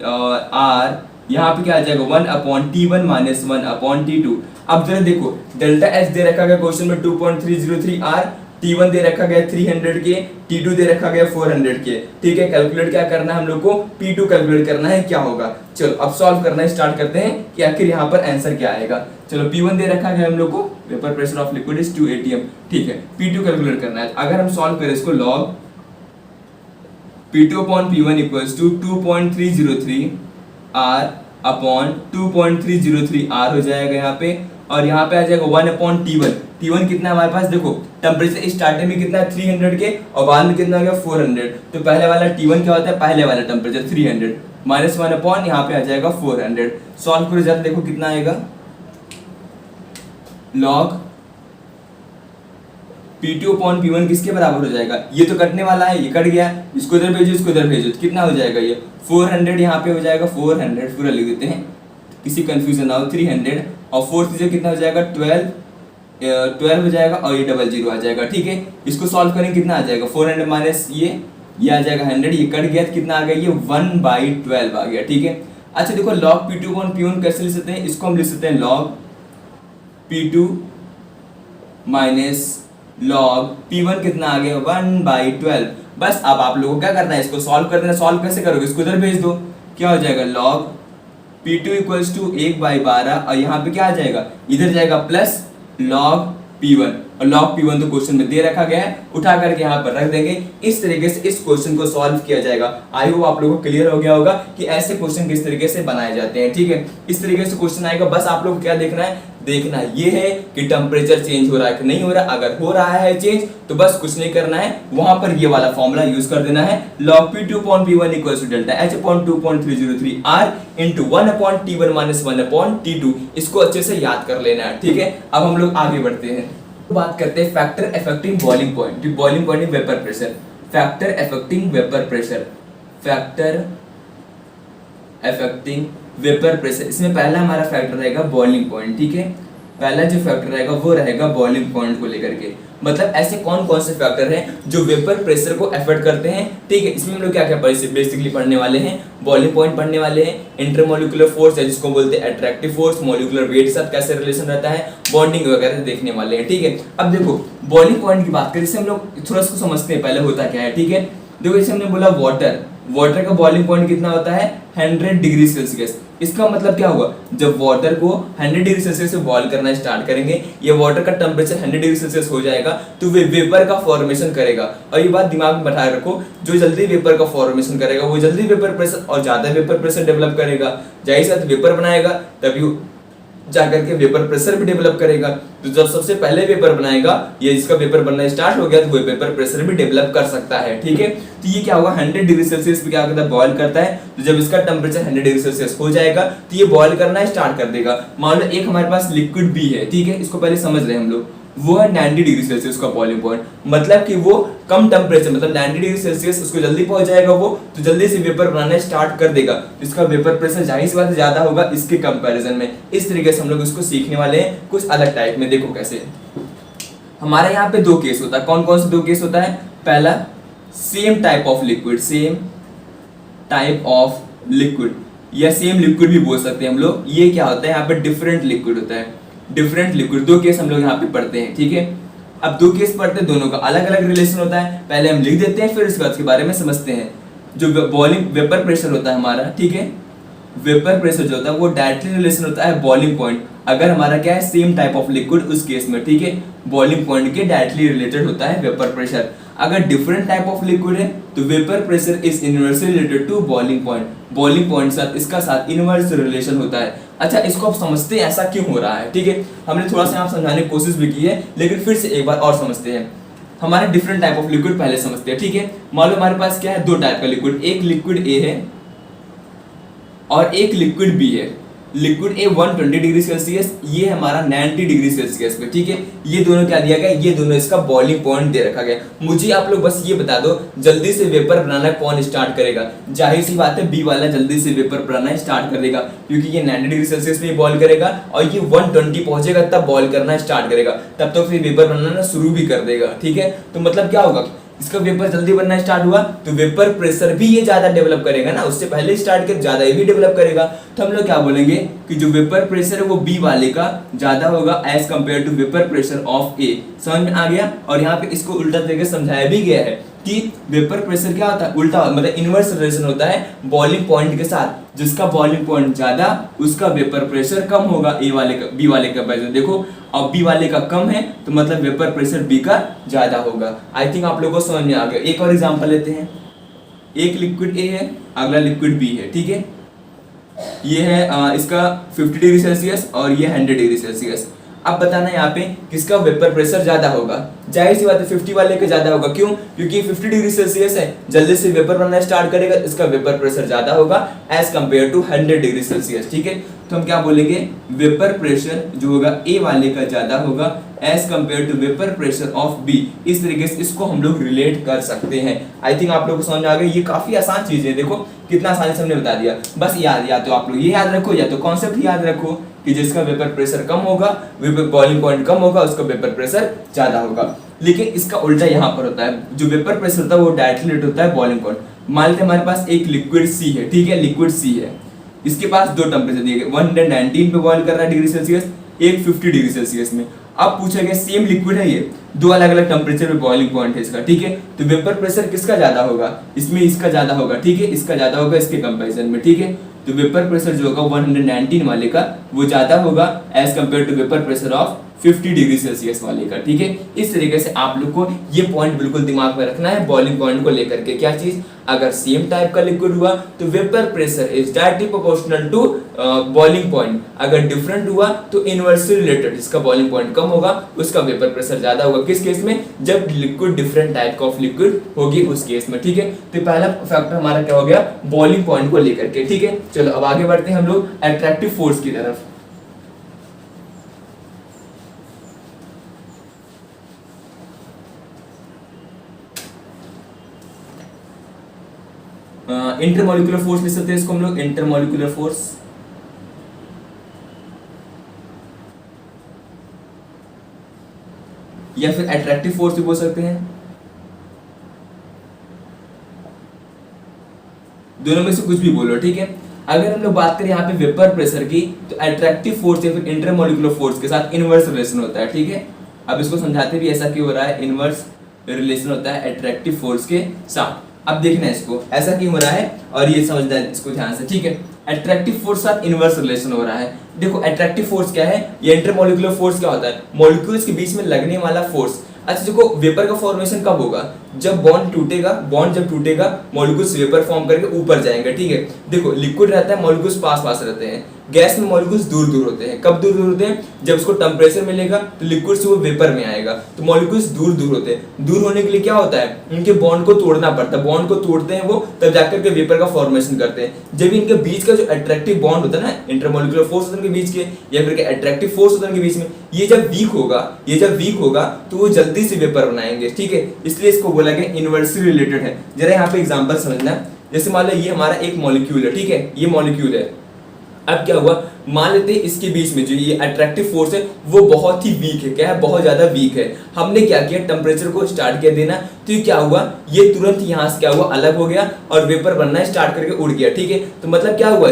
R। यहाँ पे क्या आ जाएगा, 1/T1 माइनस 1/T2। अब जरा देखो डेल्टा H दे रखा गया क्वेश्चन में 2.303 R, T1 दे रखा गया 300 K, T2 दे रखा गया 400 K। ठीक है, कैलकुलेट क्या करना है हम लोग को, P2 कैलकुलेट करना है, क्या होगा। चलो अब सॉल्व करना स्टार्ट करते हैं कि आखिर यहाँ पर आंसर क्या आएगा। चलो P1 दे रखा गया हम लोग को, vapour pressure of liquid is 2 atm। ठीक है, P2 कैलकुलेट करना है। अगर हम सॉल्व करें इसको, log P2/P1 equals to 2.303 R upon 2.303 R हो जाएगा यहाँ पे, और यहाँ पे आ जाएगा 1/T1। T1 कितना है हमारे पास, देखो टेम्परेचर स्टार्टिंग में कितना है 300 K और बाद में कितना हो गया 400। तो पहले वाला T1 क्या होता है, पहले वाला टेम्परेचर 300 माइनस 1/, यहाँ पे आ जाएगा 400। सॉल्व करो जरा, देखो कितना आएगा, log P2/P1 किसके बराबर हो जाएगा, ये तो कटने वाला है, ये कट गया, इसको इधर भेजो, इसको इधर भेजो, तो कितना हो जाएगा, ये 400 यहाँ पे हो जाएगा, 400 पूरा लिख देते हैं, किसी कंफ्यूजन ना हो, 300 और 4 से कितना हो जाएगा 12 हो जाएगा, और ये 00 आ जाएगा। ठीक है, इसको सॉल्व करेंगे कितना आ जाएगा, 400 माइनस ये आ जाएगा 100, ये कट गया तो कितना आ गया, ये 1/12 आ गया। ठीक है, अच्छा देखो log P2 अपॉन P1 कैसे लिख सकते हैं, इसको हम लिख सकते हैं log P2 minus log P1 कितना आ गया 1/12। बस अब आप लोगों को क्या करना है, इसको सॉल्व कर देना। सॉल्व कैसे करोगे, इसको इधर भेज दो, क्या हो जाएगा log P2 इक्वल्स टू 1/12 और यहाँ पे क्या आ जाएगा, इधर जाएगा प्लस log P1 और log P1 तो क्वेश्चन में दे रखा गया है, उठा करके यहाँ पर रख देंगे। इस तरीके से इस क्वेश्चन को सॉल्व किया जाएगा। आई होप आप लोगों को क्लियर हो गया होगा कि ऐसे क्वेश्चन किस तरीके से बनाए जाते हैं। ठीक है, इस तरीके से क्वेश्चन आएगा। बस आप लोग क्या देखना ये है कि टेम्परेचर चेंज हो रहा है कि नहीं हो रहा। अगर हो रहा है चेंज तो बस कुछ नहीं करना है, वहां पर ये वाला फॉर्मूला यूज कर देना है, log P2 upon P1 equals to delta H upon 2.303 R into 1 upon T1 minus 1 upon T2। इसको अच्छे से याद कर लेना है। ठीक है, अब हम लोग आगे बढ़ते हैं, बात करते हैं factor affecting boiling point. Boiling point vapour pressure, factor affecting vapour pressure, factor affecting vapour pressure. इसमें पहला हमारा फैक्टर रहेगा बॉइलिंग पॉइंट। ठीक है, पहला जो फैक्टर रहेगा वो रहेगा बॉइलिंग पॉइंट को लेकर के। मतलब ऐसे कौन कौन से फैक्टर हैं जो वेपर प्रेशर को अफेक्ट करते हैं। ठीक है, इसमें हम लोग क्या क्या बेसिकली पढ़ने वाले हैं, बॉइलिंग पॉइंट पढ़ने वाले हैं, इंटरमोलिकुलर फोर्स है जिसको बोलते हैं अट्रैक्टिव फोर्स, मोलिकुलर वेट के साथ कैसे रिलेशन रहता है, बॉन्डिंग वगैरह देखने वाले हैं। ठीक है, अब देखो बॉइलिंग पॉइंट की बात करें, इससे हम लोग थोड़ा सा समझते हैं पहले होता क्या है। ठीक है, देखो जैसे हमने बोला वाटर का बॉइलिंग पॉइंट कितना होता है 100 डिग्री सेल्सियस। इसका मतलब क्या हुआ, जब वाटर को 100 डिग्री सेल्सियस से बॉईल करना स्टार्ट करेंगे, ये वाटर का टेम्परेचर 100 डिग्री सेल्सियस हो जाएगा तो वे वेपर का फॉर्मेशन करेगा। और ये बात दिमाग में बैठाए रखो, जो जल्दी वेपर का फॉर्मेशन करेगा वो जल्दी वेपर प्रेशर और ज्यादा वेपर प्रेशर डेवलप करेगा। जाहिर सी बात वेपर बनाएगा तभी जाकर के वेपर प्रेशर भी डेवलप करेगा। तो जब सबसे पहले वेपर बनाएगा, ये जिसका वेपर बनना स्टार्ट हो गया तो वो वेपर प्रेशर भी डेवलप कर सकता है। ठीक है, तो ये क्या होगा 100 डिग्री सेल्सियस पे क्या करता है बॉईल करता है। तो जब इसका टेम्परेचर 100 डिग्री सेल्सियस हो जाएगा तो ये बॉईल करना स्टार्ट कर देगा। मान लो एक हमारे पास लिक्विड बी है। ठीक है, इसको पहले समझ रहे हैं हम लोग, वो है 90 डिग्री सेल्सियस का बॉइलिंग पॉइंट। मतलब कि वो कम टेम्परेचर मतलब 90 डिग्री सेल्सियस उसको जल्दी पहुंच जाएगा, वो तो जल्दी से वेपर बनाना स्टार्ट कर देगा। इसका वेपर प्रेशर जाहिर सी बात है ज्यादा होगा इसके कंपैरिजन में। इस तरीके से हम लोग इसको सीखने वाले हैं कुछ अलग टाइप में। देखो कैसे हमारे यहाँ पे दो केस होता है। कौन कौन से दो केस होता है, पहला same type of liquid, same type of liquid या सेम लिक्विड भी बोल सकते हैं हम लोग। ये क्या होता है यहाँ पे डिफरेंट लिक्विड होता है, डिफरेंट लिक्विड। दो केस हम लोग यहाँ पे पढ़ते हैं। ठीक है, अब दो केस पढ़ते हैं, दोनों का अलग अलग रिलेशन होता है। पहले हम लिख देते हैं फिर उसके बाद उसके बारे में समझते हैं। जो बॉइलिंग वेपर प्रेशर होता है हमारा, ठीक है, वेपर प्रेशर जो होता है वो डायरेक्टली रिलेशन होता है बॉइलिंग पॉइंट। अगर हमारा क्या है सेम टाइप ऑफ लिक्विड, उस केस में ठीक है बॉइलिंग पॉइंट के डायरेक्टली रिलेटेड होता है वेपर प्रेशर। अगर डिफरेंट टाइप ऑफ लिक्विड है तो vapour pressure is inversely related to boiling point. Boiling point साथ इसका साथ इनवर्स रिलेशन होता है। अच्छा, इसको आप समझते हैं ऐसा क्यों हो रहा है। ठीक है, हमने थोड़ा सा आप समझाने की कोशिश भी की है, लेकिन फिर से एक बार और समझते हैं। हमारे डिफरेंट टाइप ऑफ लिक्विड पहले समझते हैं। ठीक है, मान लो हमारे पास क्या है दो टाइप का लिक्विड, एक लिक्विड ए है और एक लिक्विड बी है। लिक्विड ए 120 डिग्री सेल्सियस, ये हमारा 90 डिग्री सेल्सियस पे। ठीक है, ये दोनों क्या दिया गया, ये दोनों इसका बॉइलिंग पॉइंट दे रखा गया। मुझे आप लोग बस ये बता दो जल्दी से वेपर बनाना कौन स्टार्ट करेगा। जाहिर सी बात है बी वाला जल्दी से वेपर बनाना स्टार्ट कर देगा, क्योंकि ये 90 डिग्री सेल्सियस पे बॉईल करेगा और ये 120 पहुंचेगा तब बॉईल करना स्टार्ट करेगा, तब तो फिर वेपर बनाना शुरू भी कर देगा। ठीक है, तो मतलब क्या होगा, इसका वेपर जल्दी बनना स्टार्ट हुआ तो वेपर प्रेशर भी ये ज्यादा डेवलप करेगा ना, उससे पहले स्टार्ट कर ज्यादा ये भी डेवलप करेगा। तो हम लोग क्या बोलेंगे कि जो वेपर प्रेशर है वो बी वाले का ज्यादा होगा as compare to vapour pressure of A. समझ में आ गया। और यहाँ पे इसको उल्टा तरीके से समझाया भी गया है कि वेपर प्रेशर क्या होता है, उल्टा मतलब इनवर्स रिलेशन होता है बॉइलिंग पॉइंट के साथ। जिसका बॉइलिंग पॉइंट ज्यादा उसका वेपर प्रेशर कम होगा ए वाले का बी वाले का कंपैरिजन। देखो अब बी वाले का कम है तो मतलब वेपर प्रेशर बी का ज्यादा होगा। आई थिंक आप लोगों को समझ में आ गया। एक और एग्जांपल लेते हैं। एक लिक्विड ए है, अगला लिक्विड बी है। ठीक है, ये है इसका 50 डिग्री सेल्सियस और ये 100 डिग्री सेल्सियस। अब बताना यहाँ पे किसका वेपर प्रेशर ज्यादा होगा। जाहिर सी बात है 50 वाले का ज्यादा होगा। क्यों? क्योंकि 50 डिग्री सेल्सियस है, जल्दी से वेपर बनना स्टार्ट करेगा, इसका वेपर प्रेशर ज्यादा होगा as compare to 100 degree Celsius. ठीक है, तो हम क्या बोलेंगे, वेपर प्रेशर जो होगा ए वाले का ज्यादा होगा as compare to vapour pressure of B. इस तरीके से इसको हम लोग रिलेट कर सकते हैं। आई थिंक आप लोगों को समझ आ गया। ये काफी आसान चीज है, देखो कितना आसानी से हमने बता दिया। बस या तो आप लोग ये याद रखो या तो कॉन्सेप्ट याद रखो कि जिसका वेपर प्रेशर कम होगा, वेपर बॉइलिंग पॉइंट कम होगा, उसका वेपर प्रेशर ज्यादा होगा। लेकिन इसका उल्टा यहाँ पर होता है, जो वेपर प्रेशर होता है वो डायरेक्टली रिलेटेड होता है बॉइलिंग पॉइंट। मान लेते हमारे पास एक लिक्विड सी है। ठीक है, लिक्विड सी है, इसके पास दो टेम्परेचर दिए गए, 119 पे बॉयल कर रहा है डिग्री सेल्सियस, एक 50 डिग्री सेल्सियस में। अब पूछा गया सेम लिक्विड है ये, दो अलग अलग टेम्परेचर पे बॉइलिंग पॉइंट है इसका, ठीक है। तो वेपर प्रेशर किसका ज्यादा होगा, इसमें इसका ज्यादा होगा, ठीक है, इसका ज्यादा होगा इसके कंपैरिजन में, ठीक है। तो वेपर प्रेशर जो होगा 119 वाले का वो ज्यादा होगा as compare to vapour pressure of 50 degree Celsius वाले का, ठीक है। इस तरीके से आप लोग को ये पॉइंट बिल्कुल दिमाग में रखना है बॉइलिंग पॉइंट को लेकर के। क्या चीज, अगर सेम टाइप का लिक्विड हुआ तो vapour pressure is directly proportional to boiling point, अगर डिफरेंट हुआ तो इनवर्सली रिलेटेड, जिसका बॉइलिंग पॉइंट कम होगा उसका वेपर प्रेशर ज्यादा होगा। किस केस में, जब लिक्विड डिफरेंट टाइप का ऑफ लिक्विड होगी उस केस में, ठीक है। तो पहला फैक्टर हमारा क्या हो गया, बॉइलिंग पॉइंट को लेकर के, ठीक है। चलो अब आगे बढ़ते हैं हम लोग अट्रैक्टिव फोर्स की तरफ। इंटरमोलिकुलर फोर्स लिख सकते हैं इसको हम लोग, इंटरमोलिकुलर फोर्स, या फिर अट्रैक्टिव फोर्स भी बोल सकते हैं, दोनों में से कुछ भी बोलो, ठीक है। अगर हम लोग बात करें यहाँ पे वेपर प्रेशर की, तो अट्रैक्टिव फोर्स या फिर इंटरमोलिकुलर फोर्स के साथ इनवर्स रिलेशन होता है, ठीक है। अब इसको समझाते भी ऐसा क्यों हो रहा है, इनवर्स रिलेशन होता है अट्रैक्टिव फोर्स के साथ। अब देखना है इसको ऐसा क्यों हो रहा है और ये समझना है इसको ध्यान से, ठीक है। अट्रैक्टिव फोर्स साथ इनवर्स रिलेशन हो रहा है। देखो अट्रैक्टिव फोर्स क्या है, ये इंटरमोलिकुलर फोर्स क्या होता है, मॉलिक्यूल्स के बीच में लगने वाला फोर्स। अच्छा देखो वेपर का फॉर्मेशन कब होगा, जब बॉन्ड टूटेगा, बॉन्ड जब टूटेगा मॉलिक्यूल्स वेपर फॉर्म करके ऊपर जाएंगे, ठीक है। देखो लिक्विड रहता है, मॉलिक्यूल्स पास पास रहते हैं, गैस में मॉलिक्यूल्स दूर दूर होते हैं। कब दूर दूर होते हैं, जब उसको टेम्परेचर मिलेगा तो लिक्विड से वो वेपर में आएगा, तो मॉलिक्यूल्स दूर दूर होते हैं। दूर होने के लिए क्या होता है, इनके बॉन्ड को तोड़ना पड़ता है, बॉन्ड को तोड़ते हैं वो, तब जाकर के वेपर का फॉर्मेशन करते हैं। जब इनके बीच का जो अट्रैक्टिव बॉन्ड होता है ना, इंटरमोलिकुलर फोर्स होता है इनके बीच के, या फिर अट्रैक्टिव फोर्स होता है इनके बीच में, ये जब वीक होगा तो वो जल्दी से वेपर बनाएंगे, ठीक है। इसलिए इसको बोला गया इनवर्सली रिलेटेड है। जरा यहाँ पे एग्जांपल समझना, जैसे मान लो ये हमारा एक मॉलिक्यूल है, ठीक है, ये मॉलिक्यूल है। अब क्या हुआ, मान लेते हैं इसके बीच में जो ये अट्रैक्टिव फोर्स है वो बहुत ही वीक है, क्या है, बहुत ज्यादा वीक है। हमने क्या किया, टेम्परेचर को स्टार्ट किया देना, तो ये क्या हुआ, ये तुरंत यहाँ से क्या हुआ, अलग हो गया और वेपर बनना स्टार्ट करके उड़ गया, ठीक है। तो मतलब क्या हुआ,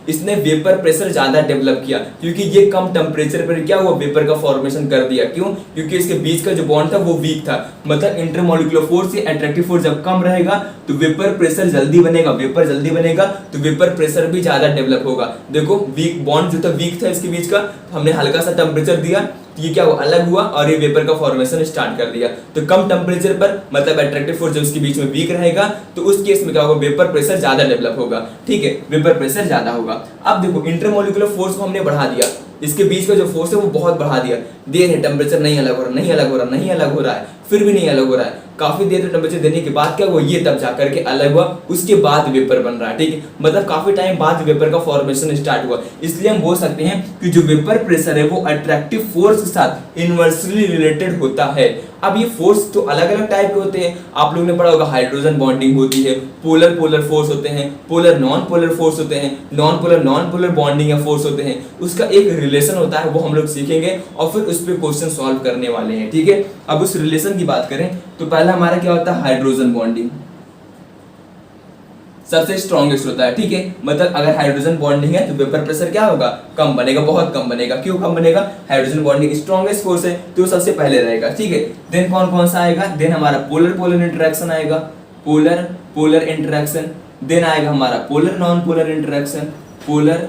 इसने वेपर प्रेशर ज्यादा डेवलप किया, क्योंकि ये कम टेम्परेचर पर क्या हुआ, वेपर का फॉर्मेशन कर दिया। क्यों, क्योंकि इसके बीच का जो बॉन्ड था वो वीक था। मतलब इंटरमोलिकुलर फोर्स से अट्रैक्टिव फोर्स जब कम रहेगा तो वेपर प्रेशर जल्दी बनेगा, वेपर जल्दी बनेगा तो वेपर प्रेशर भी ज्यादा डेवलप होगा। देखो वीक बॉन्ड जो था, वीक था इसके बीच का, तो हमने हल्का सा टेम्परेचर दिया, ये क्या हुआ, अलग हुआ और ये वेपर का फॉर्मेशन स्टार्ट कर दिया। तो कम टेम्परेचर पर मतलब अट्रैक्टिव फोर्स जब इसके बीच में वीक रहेगा तो उस केस में क्या होगा, वेपर प्रेशर ज्यादा डेवलप होगा, ठीक है, वेपर प्रेशर ज्यादा होगा। अब देखो इंटरमोलिकुलर फोर्स को हमने बढ़ा दिया, इसके बीच का जो फोर्स है वो बहुत बढ़ा दिया, देर है टेम्परेचर नहीं अलग हो रहा, नहीं अलग हो रहा, नहीं अलग हो रहा है, फिर भी नहीं अलग हो रहा है। काफी देर तक टेम्परेचर देने के बाद क्या हुआ, ये तब जाकर के अलग हुआ, उसके बाद वेपर बन रहा है, ठीक है। मतलब काफी टाइम बाद वेपर का फॉर्मेशन स्टार्ट हुआ। इसलिए हम बोल सकते हैं कि जो वेपर प्रेशर है वो अट्रैक्टिव फोर्स के साथ इनवर्सली रिलेटेड होता है। अब ये फोर्स तो अलग अलग टाइप के होते हैं, आप लोगों ने पढ़ा होगा हाइड्रोजन बॉन्डिंग होती है, पोलर पोलर फोर्स होते हैं, पोलर नॉन पोलर फोर्स होते हैं, नॉन पोलर बॉन्डिंग या फोर्स होते हैं। उसका एक रिलेशन होता है, वो हम लोग सीखेंगे और फिर उस पर क्वेश्चन सॉल्व करने वाले हैं, ठीक है। अब उस रिलेशन की बात करें तो पहला हमारा क्या होता है, हाइड्रोजन बॉन्डिंग सबसे स्ट्रॉन्गेस्ट होता है, ठीक है। मतलब अगर हाइड्रोजन बॉन्डिंग है तो वेपर प्रेशर क्या होगा, कम बनेगा, बहुत कम बनेगा। क्यों कम बनेगा, हाइड्रोजन बॉन्डिंग स्ट्रॉन्गेस्ट फोर्स है तो सबसे पहले रहेगा, ठीक है। देन कौन कौन सा आएगा, देन हमारा पोलर पोलर इंटरेक्शन आएगा, पोलर पोलर इंटरेक्शन। देन आएगा हमारा polar non polar interaction, polar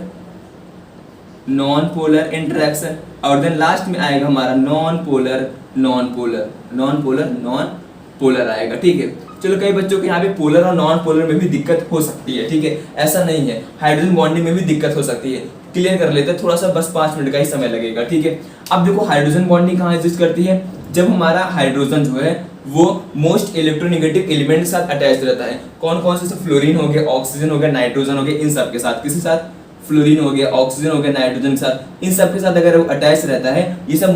non polar interaction. और देन लास्ट में आएगा हमारा नॉन पोलर नॉन पोलर आएगा, ठीक है। चलो कई बच्चों के यहाँ पे पोलर और नॉन पोलर में भी दिक्कत हो सकती है, ठीक है, ऐसा नहीं है। हाइड्रोजन बॉन्डिंग में भी दिक्कत हो सकती है, क्लियर कर लेते हैं, थोड़ा सा बस 5 मिनट का ही समय लगेगा, ठीक है। अब देखो हाइड्रोजन बॉन्डिंग कहाँ एग्जिस्ट करती है, जब हमारा हाइड्रोजन जो है वो मोस्ट इलेक्ट्रोनेगेटिव एलिमेंट के साथ अटैच रहता है। कौन कौन से, फ्लोरीन हो गया, ऑक्सीजन हो गया, नाइट्रोजन हो गया, इन सब के साथ, किसी साथ, फ्लोरीन हो गया, ऑक्सीजन हो गया, नाइट्रोजन के साथ, इन सब के साथ अगर वो अटैच रहता है, ये सब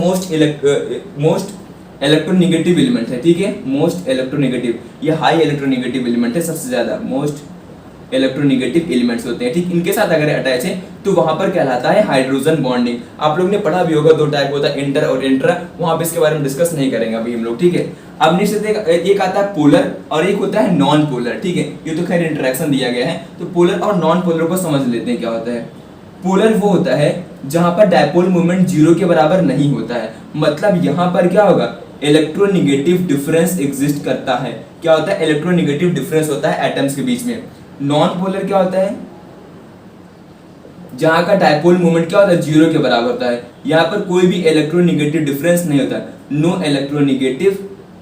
मोस्ट इलेक्ट्रोनेगेटिव एलिमेंट है, ठीक है, मोस्ट इलेक्ट्रोनेगेटिव, ये हाई इलेक्ट्रोनेगेटिव एलिमेंट है सबसे ज्यादा, मोस्ट इलेक्ट्रोनेगेटिव एलिमेंट्स होते हैं, ठीक। इनके साथ अगर अटैच है तो वहां पर कहलाता है हाइड्रोजन बॉन्डिंग। आप लोग ने पढ़ा भी होगा, दो टाइप होता है, इंटर और इंट्रा, वहां पे इसके बारे में डिस्कस नहीं करेंगे अभी हम लोग, ठीक है। अब निश्चित एक आता है पोलर और एक होता है नॉन पोलर, ठीक है। ये तो खैर इंटरेक्शन दिया गया है, तो पोलर और नॉन पोलर को समझ लेते हैं क्या होता है। पोलर वो होता है जहां पर डायपोल मोमेंट 0 के बराबर नहीं होता है, मतलब यहां पर क्या होगा, इलेक्ट्रोनेगेटिव डिफरेंस एग्जिस्ट करता है। क्या होता है, इलेक्ट्रोनेगेटिव डिफरेंस होता है एटम्स के बीच में। नॉन पोलर क्या होता है, जहां का डायपोल मोमेंट क्या होता है, 0 के बराबर होता है, यहाँ पर कोई भी इलेक्ट्रोनेगेटिव डिफरेंस नहीं होता, नो इलेक्ट्रोनेगेटिव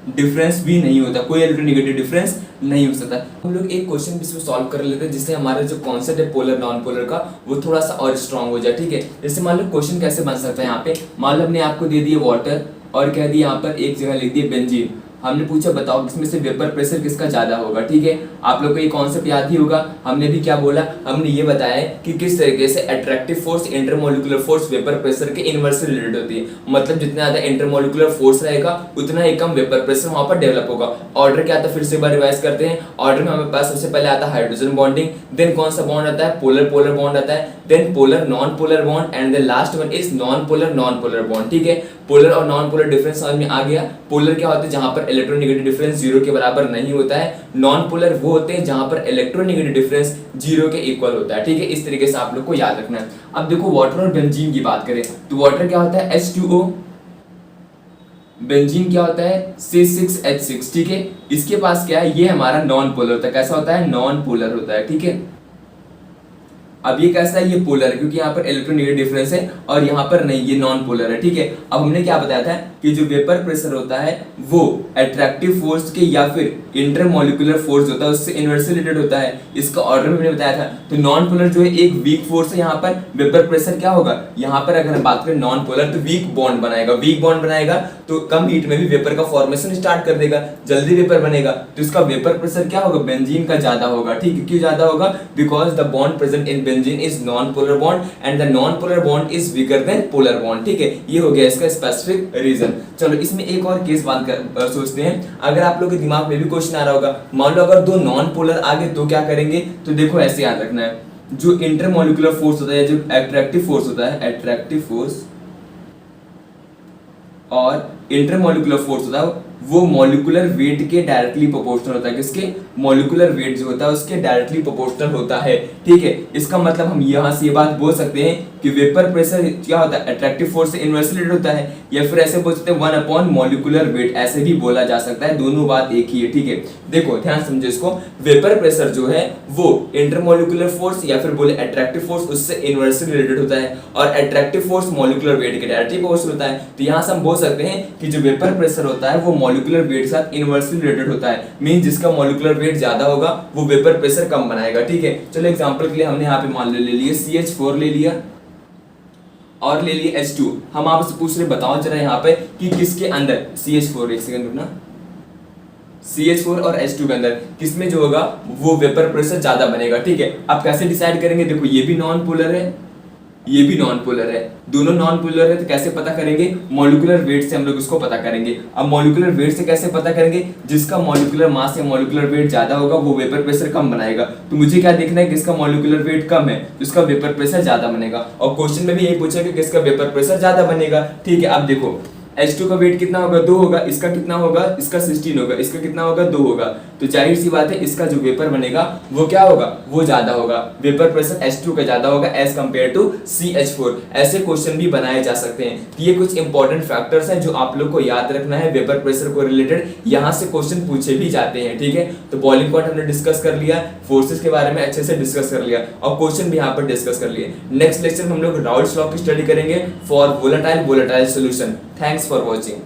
डिफरेंस भी नहीं होता, कोई इलेक्ट्रोनेगेटिव डिफरेंस नहीं हो सकता। हम लोग एक क्वेश्चन भी इसमें सॉल्व कर लेते हैं जिससे हमारा जो कॉन्सेप्ट है पोलर नॉन पोलर का वो थोड़ा सा और स्ट्रांग हो जाए, ठीक है। जैसे मान लो क्वेश्चन कैसे बन सकता है, यहाँ पे मान लो हमने आपको दे दिया वाटर और कह दिया यहाँ पर एक जगह लिख दिया बेंजीन। हमने पूछा बताओ इसमें से वेपर प्रेशर किसका ज्यादा होगा, ठीक है। आप लोग को ये कॉन्सेप्ट याद ही होगा, हमने भी क्या बोला, हमने ये बताया कि किस तरीके से attractive force intermolecular force vapour pressure के इनवर्सली रिलेटेड होती है। मतलब जितना ज्यादा इंटरमोलिकुलर फोर्स रहेगा उतना ही कम वेपर प्रेशर वहां पर डेवलप होगा। ऑर्डर क्या आता है, फिर से एक बार रिवाइज करते हैं। ऑर्डर में हमारे पास सबसे पहले आता है हाइड्रोजन बॉन्डिंग, देन कौन सा बॉन्ड आता है, पोलर पोलर बॉन्ड आता है, then polar non polar bond and the last one is non polar bond, ठीक है। पोलर और नॉन पोलर डिफरेंस समझ में आ गया। पोलर क्या होते हैं, जहां पर इलेक्ट्रोनेगेटिव डिफरेंस 0 के बराबर नहीं होता है। नॉन पोलर वो होते हैं जहां पर इलेक्ट्रोनेगेटिव डिफरेंस 0 के इक्वल होता है, ठीक है। इस तरीके से आप लोग को याद रखना है। अब देखो वाटर और बेंजीन की बात करें तो वाटर क्या होता है H2O, बेंजीन क्या होता है C6H6, ठीक है। इसके पास क्या है, ये हमारा नॉन पोलर होता है। कैसा होता है, नॉन पोलर होता है, ठीक है। अब ये कैसा है, ये पोलर है क्योंकि यहाँ पर इलेक्ट्रोनेगेटिव डिफरेंस है और यहाँ पर नहीं, ये नॉन पोलर है, ठीक है। अब हमने क्या बताया था कि जो वेपर प्रेशर होता है वो अट्रैक्टिव फोर्स के या फिर इंटरमोलिकुलर फोर्स होता है उससे इनवर्सली रिलेटेड होता है। इसका ऑर्डर में मैंने बताया था। तो नॉन पोलर जो है एक वीक फोर्स है, यहाँ पर वेपर प्रेशर क्या होगा, यहाँ पर अगर हम बात करें नॉन पोलर तो वीक बॉन्ड बनाएगा। वीक बॉन्ड बनाएगा तो कम हीट में भी वेपर का फॉर्मेशन स्टार्ट कर देगा, जल्दी वेपर बनेगा, तो इसका वेपर प्रेशर क्या होगा, बेंजीन का ज्यादा होगा, ठीक है। क्यों ज्यादा होगा, because the bond present in benzene is non-polar bond and the non-polar bond is weaker than polar bond, ठीक है। ये हो गया इसका स्पेसिफिक रीजन। चलो इसमें एक और केस बात कर सोचते हैं। अगर आप लोगों के दिमाग में भी क्वेश्चन आ रहा होगा, मान लो अगर दो नॉन पोलर आगे तो क्या करेंगे, तो देखो ऐसे याद रखना है, जो इंटरमोलिकुलर फोर्स होता है, जो अट्रैक्टिव फोर्स होता है, अट्रैक्टिव फोर्स और इंटरमोलिकुलर फोर्स होता है वो मॉलिक्यूलर वेट के डायरेक्टली प्रोपोर्शनल होता है। किसके, मॉलिक्यूलर वेट जो होता है उसके डायरेक्टली प्रोपोर्शनल होता है, ठीक है। इसका मतलब हम यहाँ से ये बात बोल सकते हैं कि वेपर प्रेशर क्या होता है, अट्रैक्टिव फोर्स से इनवर्सली रिलेटेड होता है, या फिर ऐसे बोल सकते हैं 1 अपॉन मॉलिक्यूलर वेट, ऐसे भी बोला जा सकता है। दोनों बात एक ही है, ठीक है। देखो ध्यान समझो इसको, वेपर प्रेशर जो है वो इंटरमोलिक्यूलर फोर्स या फिर बोले अट्रैक्टिव फोर्स उससे इनवर्सली रिलेटेड होता है, और अट्रैक्टिव फोर्स मॉलिक्यूलर वेट के डायरेक्टली प्रोपोर्शनल होता है। तो यहाँ से हम बोल सकते हैं कि जो वेपर प्रेशर होता है वो मॉलिक्यूलर वेट के साथ इनवर्सली रिलेटेड होता है। मीन जिसका मॉलिक्यूलर वेट ज्यादा होगा वो वेपर प्रेशर कम बनाएगा, ठीक है। चलो एग्जांपल के लिए हमने यहाँ पे मान ले लिए CH4 ले लिया और ले लिया H2। हम आपसे पूछ रहे बताओ जरा यहाँ पे कि किसके अंदर CH4, एक सेकंड रुकना, CH4 और H2 के अंदर किसमें जो होगा वो वेपर प्रेशर ज्यादा बनेगा, ठीक है। अब कैसे डिसाइड करेंगे, देखो ये भी नॉन पोलर है, ये भी नॉन पोलर है, दोनों नॉन पोलर है, तो कैसे पता करेंगे, मॉलिक्यूलर वेट से हम लोग उसको पता करेंगे। अब मॉलिक्यूलर वेट से कैसे पता करेंगे, जिसका मॉलिक्यूलर मास या मॉलिक्यूलर वेट ज्यादा होगा वो वेपर प्रेशर कम बनाएगा। तो मुझे क्या देखना है, किसका मॉलिक्यूलर वेट कम है तो उसका वेपर प्रेशर ज्यादा बनेगा। और क्वेश्चन में भी यही पूछा कि किसका वेपर प्रेशर ज्यादा बनेगा, ठीक है। अब देखो H2 का वेट कितना होगा, 2 होगा, इसका कितना होगा, इसका 16 होगा, इसका कितना होगा, 2 होगा, तो जाहिर सी बात है इसका जो वेपर बनेगा वो क्या होगा, वो ज्यादा होगा, वेपर प्रेशर H2 का ज्यादा होगा एज कंपेयर टू CH4। ऐसे क्वेश्चन भी बनाए जा सकते हैं। ये कुछ इंपॉर्टेंट फैक्टर्स हैं जो आप लोग को याद रखना है वेपर प्रेशर को रिलेटेड, यहाँ से क्वेश्चन पूछे भी जाते हैं, ठीक है। तो बॉइलिंग पॉइंट हमने डिस्कस कर लिया, फोर्सेस के बारे में अच्छे से डिस्कस कर लिया और क्वेश्चन भी यहाँ पर डिस्कस कर लिए। नेक्स्ट लेक्चर में हम लोग राउल्ट्स लॉ की स्टडी करेंगे for volatile solution. Thanks for watching.